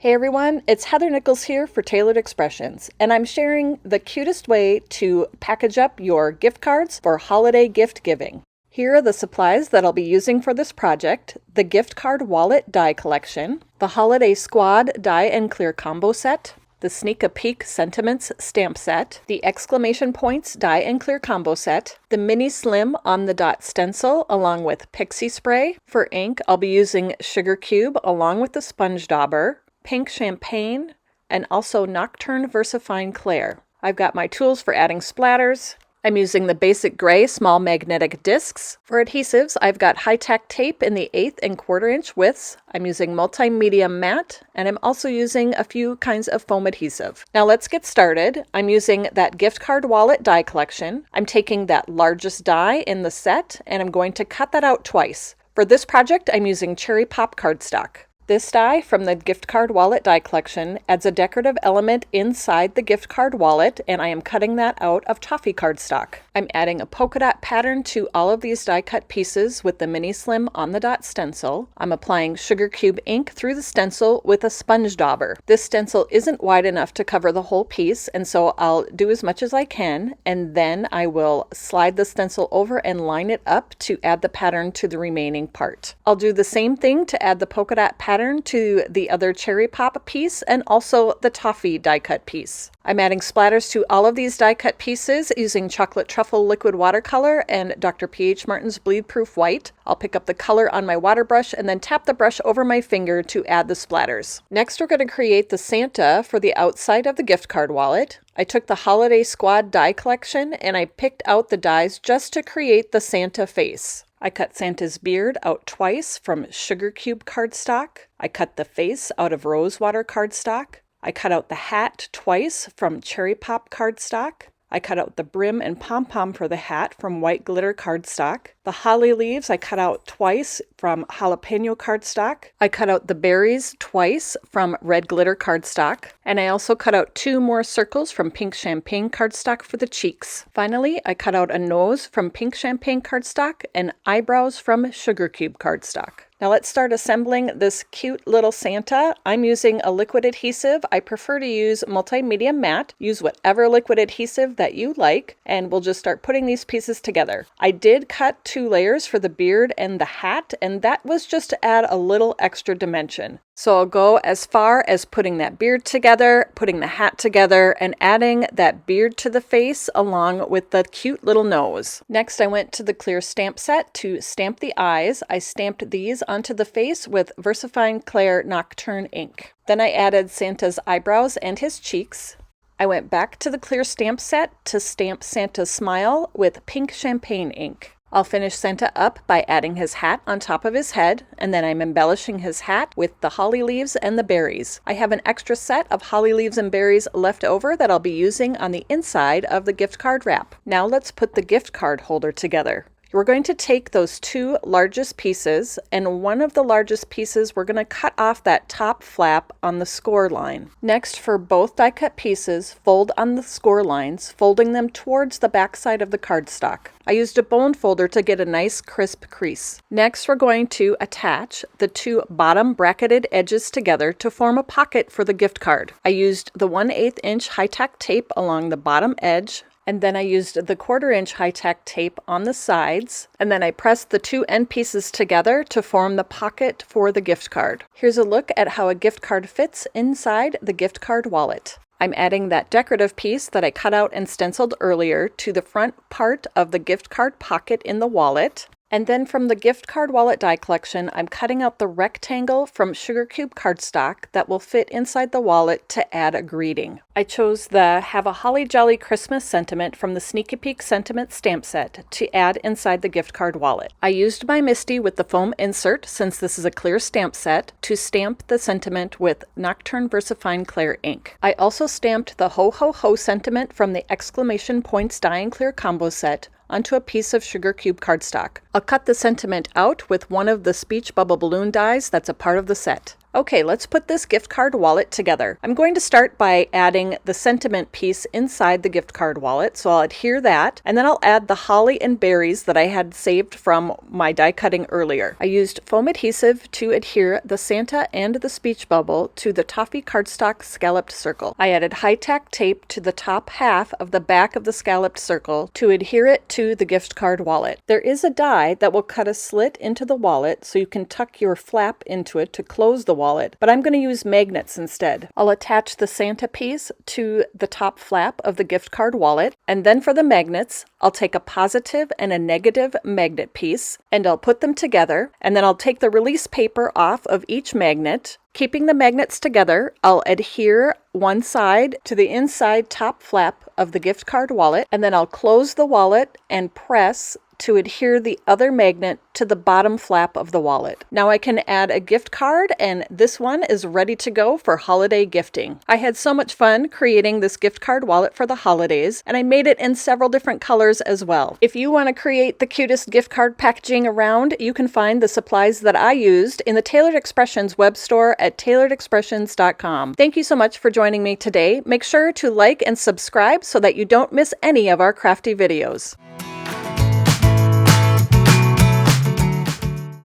Hey everyone, it's Heather Nichols here for Tailored Expressions, and I'm sharing the cutest way to package up your gift cards for holiday gift giving. Here are the supplies that I'll be using for this project: the gift card wallet die collection, the holiday squad die and clear combo set, the Sneak a Peek sentiments stamp set, the exclamation points die and clear combo set, the mini slim on the dot stencil along with Pixie Spray. For ink, I'll be using Sugar Cube along with the sponge dauber, pink champagne, and also Nocturne VersaFine Clair. I've got my tools for adding splatters. I'm using the basic gray small magnetic discs. For adhesives, I've got high-tack tape in the 1/8 and 1/4 inch widths. I'm using multimedia matte, and I'm also using a few kinds of foam adhesive. Now let's get started. I'm using that gift card wallet die collection. I'm taking that largest die in the set, and I'm going to cut that out twice. For this project, I'm using Cherry Pop cardstock. This die from the gift card wallet die collection adds a decorative element inside the gift card wallet, and I am cutting that out of Toffee Cardstock. I'm adding a polka dot pattern to all of these die cut pieces with the mini slim on the dot stencil. I'm applying Sugar Cube ink through the stencil with a sponge dauber. This stencil isn't wide enough to cover the whole piece, and so I'll do as much as I can, and then I will slide the stencil over and line it up to add the pattern to the remaining part. I'll do the same thing to add the polka dot pattern to the other Cherry Pop piece and also the Toffee die cut piece. I'm adding splatters to all of these die cut pieces using Chocolate Truffle liquid watercolor and Dr. P.H. Martin's bleed proof white. I'll pick up the color on my water brush and then tap the brush over my finger to add the splatters. Next, we're going to create the Santa for the outside of the gift card wallet. I took the Holiday Squad die collection and I picked out the dies just to create the Santa face. I cut Santa's beard out twice from Sugar Cube cardstock. I cut the face out of Rosewater cardstock. I cut out the hat twice from Cherry Pop cardstock. I cut out the brim and pom-pom for the hat from White Glitter cardstock. The holly leaves I cut out twice from Jalapeño cardstock. I cut out the berries twice from Red Glitter cardstock. And I also cut out 2 more circles from Pink Champagne cardstock for the cheeks. Finally, I cut out a nose from Pink Champagne cardstock and eyebrows from Sugar Cube cardstock. Now let's start assembling this cute little Santa. I'm using a liquid adhesive. I prefer to use multimedia matte. Use whatever liquid adhesive that you like, and we'll just start putting these pieces together. I did cut 2 layers for the beard and the hat, and that was just to add a little extra dimension. So I'll go as far as putting that beard together, putting the hat together, and adding that beard to the face along with the cute little nose. Next, I went to the clear stamp set to stamp the eyes. I stamped these onto the face with VersaFine Clair Nocturne ink. Then I added Santa's eyebrows and his cheeks. I went back to the clear stamp set to stamp Santa's smile with Pink Champagne ink. I'll finish Santa up by adding his hat on top of his head, and then I'm embellishing his hat with the holly leaves and the berries. I have an extra set of holly leaves and berries left over that I'll be using on the inside of the gift card wrap. Now let's put the gift card holder together. We're going to take those 2 largest pieces, and one of the largest pieces we're going to cut off that top flap on the score line. Next, for both die cut pieces, fold on the score lines, folding them towards the back side of the cardstock. I used a bone folder to get a nice crisp crease. Next, we're going to attach the 2 bottom bracketed edges together to form a pocket for the gift card. I used the 1/8 inch high-tack tape along the bottom edge, and then I used the 1/4 inch high-tack tape on the sides, and then I pressed the 2 end pieces together to form the pocket for the gift card. Here's a look at how a gift card fits inside the gift card wallet. I'm adding that decorative piece that I cut out and stenciled earlier to the front part of the gift card pocket in the wallet. And then from the gift card wallet die collection, I'm cutting out the rectangle from Sugar Cube cardstock that will fit inside the wallet to add a greeting. I chose the Have a Holly Jolly Christmas sentiment from the Sneak a Peek sentiment stamp set to add inside the gift card wallet. I used my Misti with the foam insert, since this is a clear stamp set, to stamp the sentiment with Nocturne VersaFine Clair ink. I also stamped the Ho Ho Ho sentiment from the exclamation points die and clear combo set onto a piece of Sugar Cube cardstock. I'll cut the sentiment out with one of the speech bubble balloon dies that's a part of the set. Okay, let's put this gift card wallet together. I'm going to start by adding the sentiment piece inside the gift card wallet, so I'll adhere that, and then I'll add the holly and berries that I had saved from my die cutting earlier. I used foam adhesive to adhere the Santa and the speech bubble to the Toffee Cardstock scalloped circle. I added high-tack tape to the top half of the back of the scalloped circle to adhere it to the gift card wallet. There is a die that will cut a slit into the wallet so you can tuck your flap into it to close the wallet, but I'm going to use magnets instead. I'll attach the Santa piece to the top flap of the gift card wallet, and then for the magnets, I'll take a positive and a negative magnet piece, and I'll put them together, and then I'll take the release paper off of each magnet. Keeping the magnets together, I'll adhere one side to the inside top flap of the gift card wallet, and then I'll close the wallet and press to adhere the other magnet to the bottom flap of the wallet. Now I can add a gift card, and this one is ready to go for holiday gifting. I had so much fun creating this gift card wallet for the holidays, and I made it in several different colors as well. If you want to create the cutest gift card packaging around, you can find the supplies that I used in the Tailored Expressions web store at tailoredexpressions.com. Thank you so much for joining me today. Make sure to like and subscribe so that you don't miss any of our crafty videos.